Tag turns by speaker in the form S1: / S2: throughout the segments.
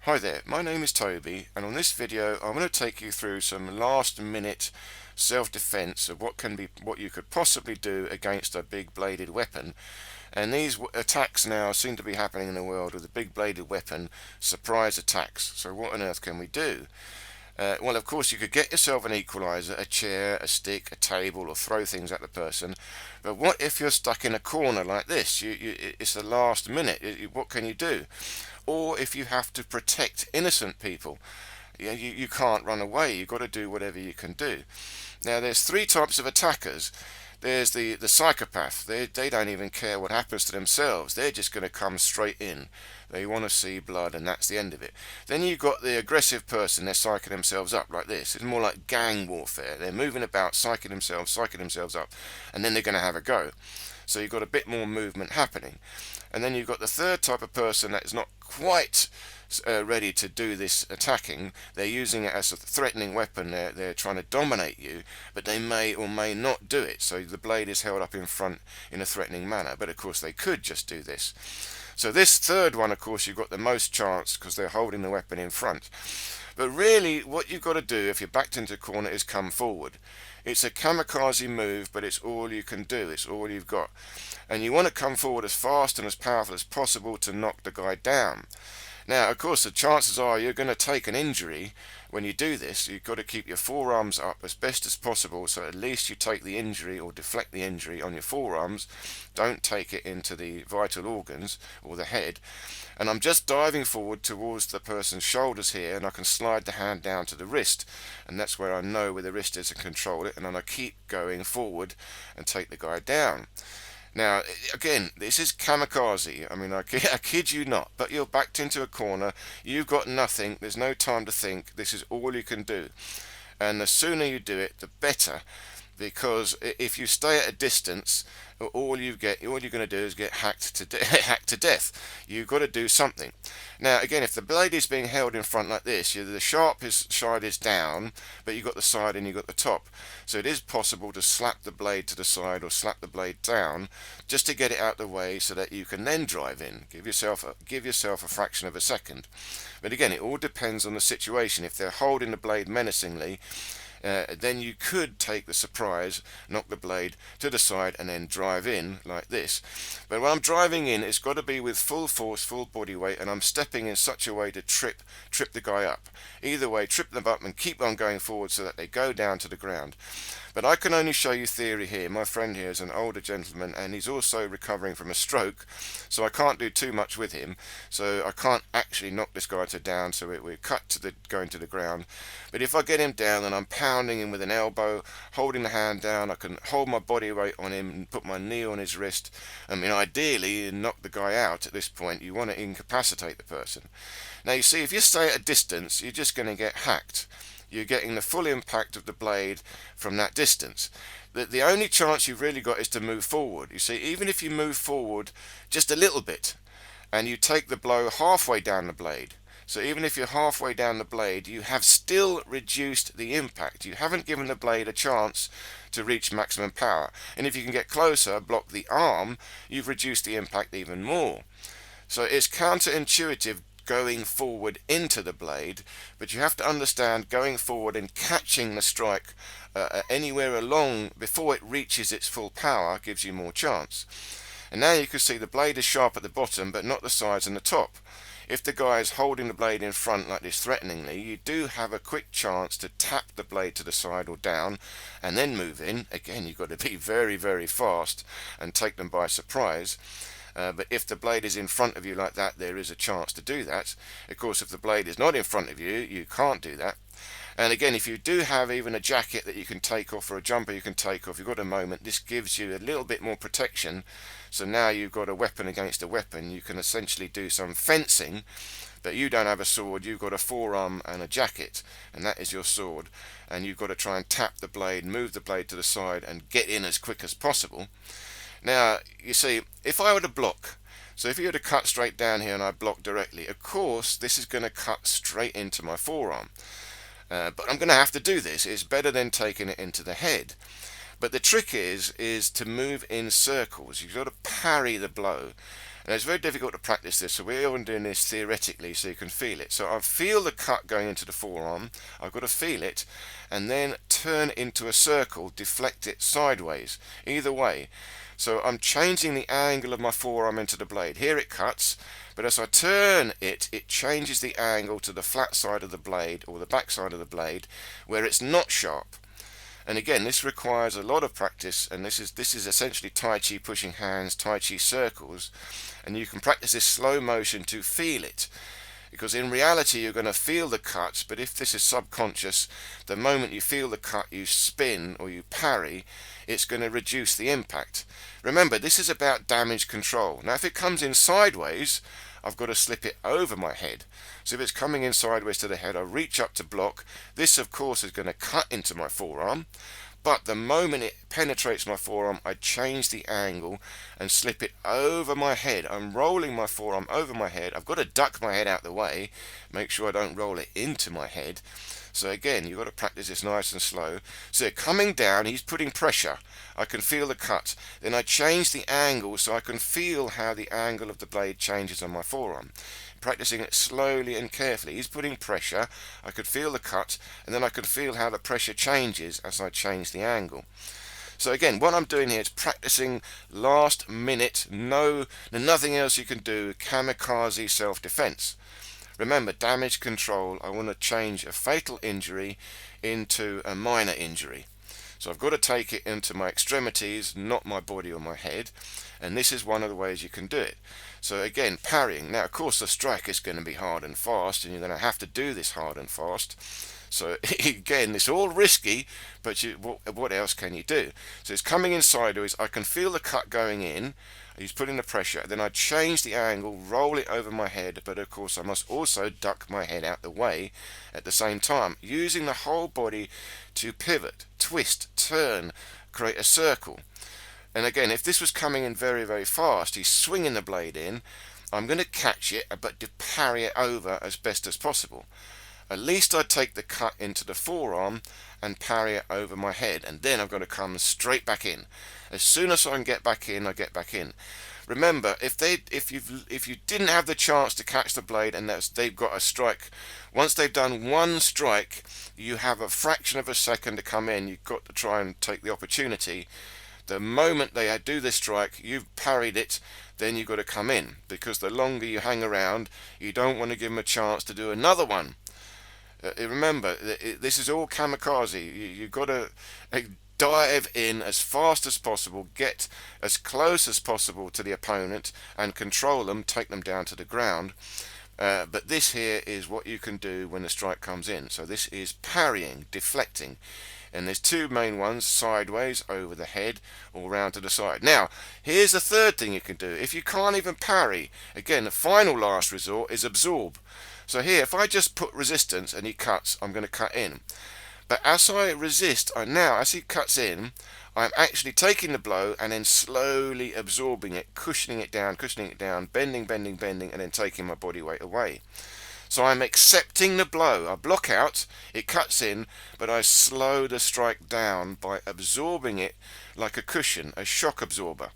S1: Hi there, my name is Toby, and on this video I'm going to take you through some last minute self-defense of what you could possibly do against a big bladed weapon. And these attacks now seem to be happening in the world with a big bladed weapon, surprise attacks. So what on earth can we do? Well, of course, you could get yourself an equalizer, a chair, a stick, a table, or throw things at the person. But what if you're stuck in a corner like this? It's the last minute. What can you do? Or if you have to protect innocent people, you can't run away. You've got to do whatever you can do. Now, there's three types of attackers. There's the psychopath. They don't even care what happens to themselves. They're just going to come straight in. They want to see blood, and that's the end of it. Then you've got the aggressive person. They're psyching themselves up like this. It's more like gang warfare. They're moving about, psyching themselves up, and then they're going to have a go. So you've got a bit more movement happening. And then you've got the third type of person that is not quite ready to do this attacking. They're using it as a threatening weapon. They're trying to dominate you, but they may or may not do it. So the blade is held up in front in a threatening manner. But of course they could just do this. So this third one, of course, you've got the most chance because they're holding the weapon in front. But really, what you've got to do if you're backed into a corner is come forward. It's a kamikaze move, but it's all you can do. It's all you've got. And you want to come forward as fast and as powerful as possible to knock the guy down. Now, of course, the chances are you're going to take an injury when you do this. You've got to keep your forearms up as best as possible, so at least you take the injury or deflect the injury on your forearms. Don't take it into the vital organs or the head. And I'm just diving forward towards the person's shoulders here, and I can slide the hand down to the wrist, and that's where I know where the wrist is and control it, and then I keep going forward and take the guy down. Now, again, this is kamikaze. I mean, I kid you not, but you're backed into a corner, you've got nothing, there's no time to think, this is all you can do. And the sooner you do it, the better, because if you stay at a distance, all you're going to do is get hacked to death. You've got to do something. Now, again, if the blade is being held in front like this, the sharp side is down, but you've got the side and you've got the top. So it is possible to slap the blade to the side or slap the blade down just to get it out of the way so that you can then drive in. Give yourself a fraction of a second. But again, it all depends on the situation. If they're holding the blade menacingly, then you could take the surprise, knock the blade to the side and then drive in like this. But when I'm driving in, it's got to be with full force, full body weight, and I'm stepping in such a way to trip the guy up. Either way, trip them up and keep on going forward so that they go down to the ground. But I can only show you theory here. My friend here is an older gentleman and he's also recovering from a stroke, so I can't do too much with him. So I can't actually knock this guy down, so we're cut to going to the ground. But if I get him down and I'm pounding him with an elbow, holding the hand down, I can hold my body weight on him and put my knee on his wrist. I mean, ideally, knock the guy out at this point. You want to incapacitate the person. Now, you see, if you stay at a distance, you're just going to get hacked. You're getting the full impact of the blade from that distance. The only chance you've really got is to move forward. You see, even if you move forward just a little bit and you take the blow halfway down the blade, so even if you're halfway down the blade, you have still reduced the impact. You haven't given the blade a chance to reach maximum power. And if you can get closer, block the arm, you've reduced the impact even more. So it's counterintuitive going forward into the blade, but you have to understand going forward and catching the strike anywhere along before it reaches its full power gives you more chance. And now you can see the blade is sharp at the bottom but not the sides and the top. If the guy is holding the blade in front like this threateningly, you do have a quick chance to tap the blade to the side or down and then move in. Again, you've got to be very, very fast and take them by surprise. But if the blade is in front of you like that, there is a chance to do that. Of course, if the blade is not in front of you, you can't do that. And again, if you do have even a jacket that you can take off or a jumper you can take off, you've got a moment, this gives you a little bit more protection. So now you've got a weapon against a weapon. You can essentially do some fencing, but you don't have a sword. You've got a forearm and a jacket, and that is your sword. And you've got to try and tap the blade, move the blade to the side, and get in as quick as possible. Now, you see, if I were to block, so if you were to cut straight down here and I block directly, of course, this is going to cut straight into my forearm. But I'm going to have to do this. It's better than taking it into the head. But the trick is to move in circles. You've got to parry the blow. And it's very difficult to practice this, so we're only doing this theoretically so you can feel it. So I feel the cut going into the forearm, I've got to feel it, and then turn into a circle, deflect it sideways, either way. So I'm changing the angle of my forearm into the blade. Here it cuts, but as I turn it, it changes the angle to the flat side of the blade, or the back side of the blade, where it's not sharp. And again, this requires a lot of practice, and this is essentially Tai Chi pushing hands, Tai Chi circles, and you can practice this slow motion to feel it. Because in reality you're going to feel the cut, but if this is subconscious, the moment you feel the cut you spin or you parry, it's going to reduce the impact. Remember, this is about damage control. Now if it comes in sideways, I've got to slip it over my head. So if it's coming in sideways to the head, I reach up to block. This of course is going to cut into my forearm, but the moment it penetrates my forearm, I change the angle and slip it over my head. I'm rolling my forearm over my head. I've got to duck my head out the way, make sure I don't roll it into my head. So again, you've got to practice this nice and slow. So coming down, he's putting pressure. I can feel the cut. Then I change the angle so I can feel how the angle of the blade changes on my forearm. Practicing it slowly and carefully. He's putting pressure, I could feel the cut, and then I could feel how the pressure changes as I change the angle. So again, what I'm doing here is practicing last minute, nothing else you can do, kamikaze self-defense. Remember, damage control, I want to change a fatal injury into a minor injury. So I've got to take it into my extremities, not my body or my head, and this is one of the ways you can do it. So again, parrying. Now of course the strike is going to be hard and fast, and you're going to have to do this hard and fast. So again, it's all risky, but what else can you do? So it's coming in sideways, I can feel the cut going in, he's putting the pressure, then I change the angle, roll it over my head, but of course I must also duck my head out the way at the same time, using the whole body to pivot, twist, turn, create a circle. And again, if this was coming in very, very fast, he's swinging the blade in, I'm going to catch it, but to parry it over as best as possible. At least I take the cut into the forearm and parry it over my head, and then I've got to come straight back in. As soon as I can get back in, I get back in. Remember, if you didn't have the chance to catch the blade and they've got a strike, once they've done one strike, you have a fraction of a second to come in. You've got to try and take the opportunity. The moment they do this strike, you've parried it, then you've got to come in, because the longer you hang around, you don't want to give them a chance to do another one. Remember, this is all kamikaze. You've got to dive in as fast as possible, get as close as possible to the opponent and control them, take them down to the ground. But this here is what you can do when the strike comes in. So this is parrying, deflecting. And there's two main ones, sideways, over the head, or round to the side. Now, here's the third thing you can do. If you can't even parry, again, the final last resort is absorb. So here, if I just put resistance and he cuts, I'm going to cut in. But as I resist, as he cuts in, I'm actually taking the blow and then slowly absorbing it, cushioning it down, bending, and then taking my body weight away. So I'm accepting the blow. I block out, it cuts in, but I slow the strike down by absorbing it like a cushion, a shock absorber.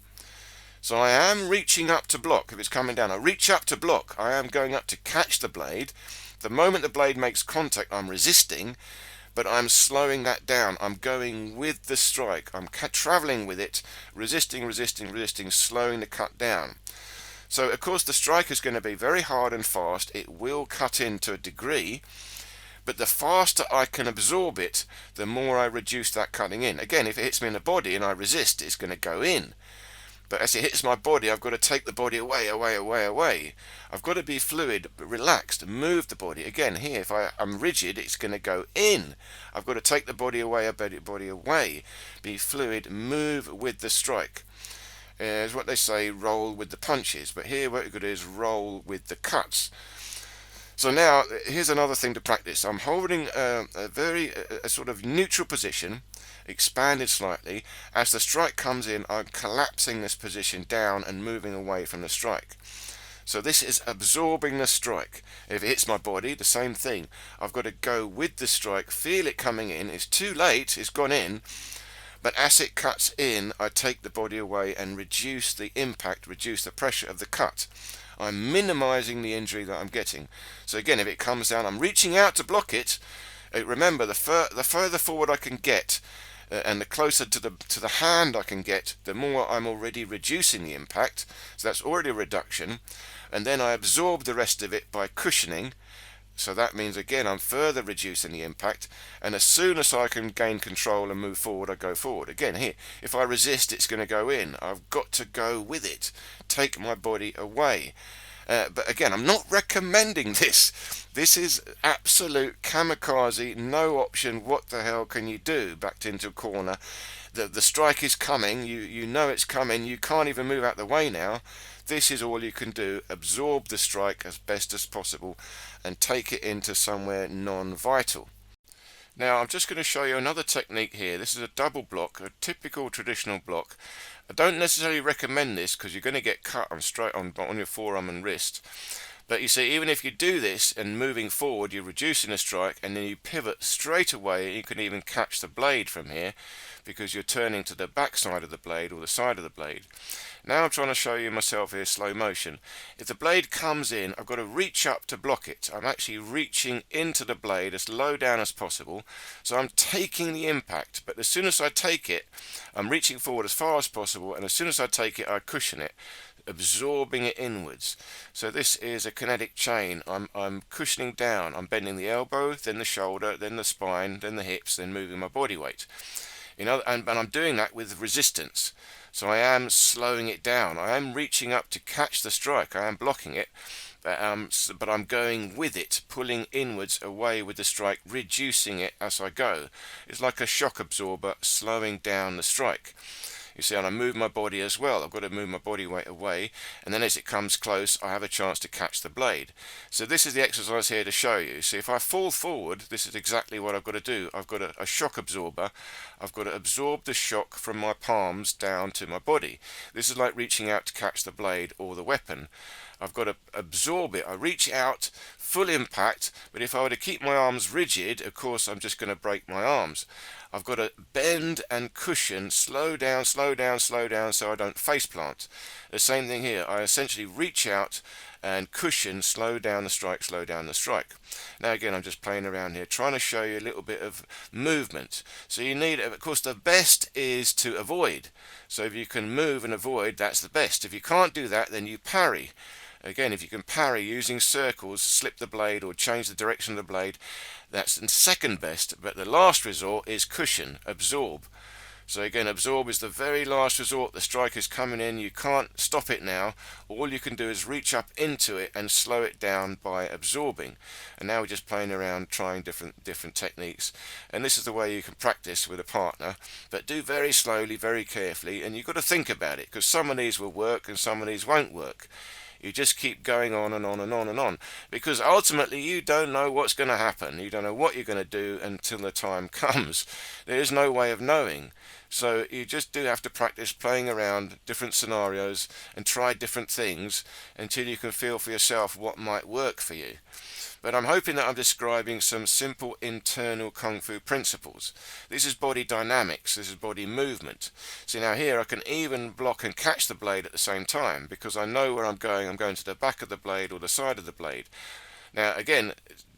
S1: So I am reaching up to block. If it's coming down, I reach up to block. I am going up to catch the blade. The moment the blade makes contact, I'm resisting, but I'm slowing that down. I'm going with the strike. I'm traveling with it, resisting, slowing the cut down. So of course the strike is going to be very hard and fast. It will cut in to a degree, but the faster I can absorb it, the more I reduce that cutting in. Again, if it hits me in the body and I resist, it's going to go in. But as it hits my body, I've got to take the body away. I've got to be fluid, relaxed, move the body. Again, here, if I'm rigid, it's going to go in. I've got to take the body away, be fluid, move with the strike. Is what they say, roll with the punches. But here what you've got to do is roll with the cuts. So now, here's another thing to practice. I'm holding a sort of neutral position, expanded slightly. As the strike comes in, I'm collapsing this position down and moving away from the strike. So this is absorbing the strike. If it hits my body, the same thing. I've got to go with the strike, feel it coming in. It's too late, it's gone in, but as it cuts in, I take the body away and reduce the impact, reduce the pressure of the cut. I'm minimizing the injury that I'm getting. So again, if it comes down, I'm reaching out to block it. Remember, the further forward I can get, and the closer to the hand I can get, the more I'm already reducing the impact. So that's already a reduction. And then I absorb the rest of it by cushioning. So that means again I'm further reducing the impact, and as soon as I can gain control and move forward, I go forward. Again here, if I resist, it's going to go in. I've got to go with it, take my body away. But again, I'm not recommending this. This is absolute kamikaze, no option. What the hell can you do? Backed into a corner. The strike is coming. You know it's coming. You can't even move out the way now. This is all you can do. Absorb the strike as best as possible and take it into somewhere non-vital. Now I'm just going to show you another technique here. This is a double block, a typical traditional block. I don't necessarily recommend this because you're going to get cut on your forearm and wrist. But you see, even if you do this and moving forward, you're reducing the strike, and then you pivot straight away. You can even catch the blade from here because you're turning to the back side of the blade or the side of the blade. Now I'm trying to show you myself here slow motion. If the blade comes in, I've got to reach up to block it. I'm actually reaching into the blade as low down as possible. So I'm taking the impact, but as soon as I take it, I'm reaching forward as far as possible, and as soon as I take it, I cushion it, absorbing it inwards. So this is a kinetic chain. I'm cushioning down. I'm bending the elbow, then the shoulder, then the spine, then the hips, then moving my body weight. And I'm doing that with resistance. So I am slowing it down. I am reaching up to catch the strike. I am blocking it, but I'm going with it, pulling inwards away with the strike, reducing it as I go. It's like a shock absorber, slowing down the strike. You see, and I move my body as well. I've got to move my body weight away, and then as it comes close, I have a chance to catch the blade. So this is the exercise here to show you. See, if I fall forward, this is exactly what I've got to do. I've got a shock absorber. I've got to absorb the shock from my palms down to my body. This is like reaching out to catch the blade or the weapon. I've got to absorb it. I reach out, full impact, but if I were to keep my arms rigid, of course I'm just going to break my arms. I've got to bend and cushion, slow down, slow down, slow down, so I don't face plant. The same thing here. I essentially reach out and cushion, slow down the strike, slow down the strike. Now again, I'm just playing around here, trying to show you a little bit of movement. So you need, of course, the best is to avoid. So if you can move and avoid, that's the best. If you can't do that, then you parry. Again, if you can parry using circles, slip the blade or change the direction of the blade, that's the second best. But the last resort is cushion, absorb. So again, absorb is the very last resort. The strike is coming in, you can't stop it now. All you can do is reach up into it and slow it down by absorbing. And now we're just playing around, trying different techniques. And this is the way you can practice with a partner, but do very slowly, very carefully, and you've got to think about it, because some of these will work and some of these won't work. You just keep going on and on and on and on, because ultimately you don't know what's going to happen. You don't know what you're going to do until the time comes. There is no way of knowing. So you just do have to practice playing around different scenarios and try different things until you can feel for yourself what might work for you. But I'm hoping that I'm describing some simple internal Kung Fu principles. This is body dynamics, this is body movement. See, now here I can even block and catch the blade at the same time, because I know where I'm going. I'm going to the back of the blade or the side of the blade. Now again,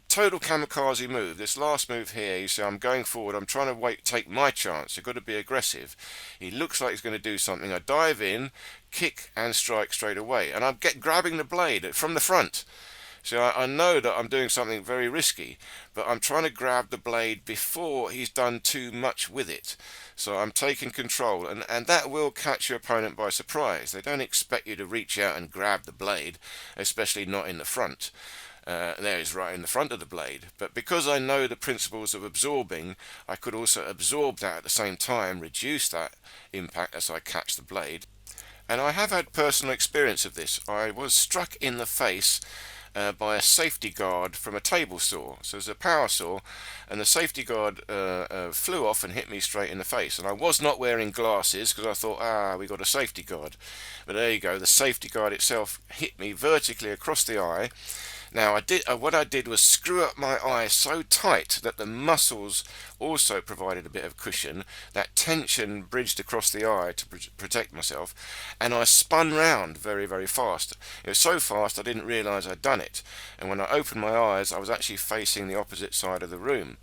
S1: total kamikaze move. This last move here, you see, I'm going forward. I'm trying to take my chance. You've got to be aggressive. He looks like he's going to do something. I dive in, kick and strike straight away. And I'm grabbing the blade from the front. So I know that I'm doing something very risky, but I'm trying to grab the blade before he's done too much with it. So I'm taking control, and that will catch your opponent by surprise. They don't expect you to reach out and grab the blade, especially not in the front. There is right in the front of the blade. But because I know the principles of absorbing, I could also absorb that at the same time, reduce that impact as I catch the blade. And I have had personal experience of this. I was struck in the face by a safety guard from a table saw. So it was a power saw, and the safety guard flew off and hit me straight in the face. And I was not wearing glasses because I thought, we got a safety guard. But there you go, the safety guard itself hit me vertically across the eye. Now what I did was screw up my eye so tight that the muscles also provided a bit of cushion. That tension bridged across the eye to protect myself, and I spun round very, very fast. It was so fast I didn't realise I'd done it, and when I opened my eyes I was actually facing the opposite side of the room.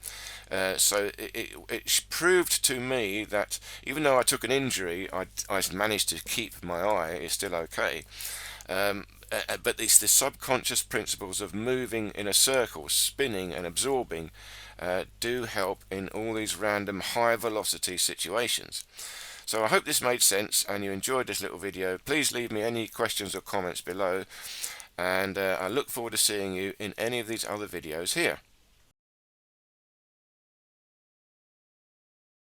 S1: So it proved to me that even though I took an injury, I managed to keep my eye. It's still okay. But it's the subconscious principles of moving in a circle, spinning and absorbing, do help in all these random high velocity situations. So I hope this made sense and you enjoyed this little video. Please leave me any questions or comments below, and I look forward to seeing you in any of these other videos here.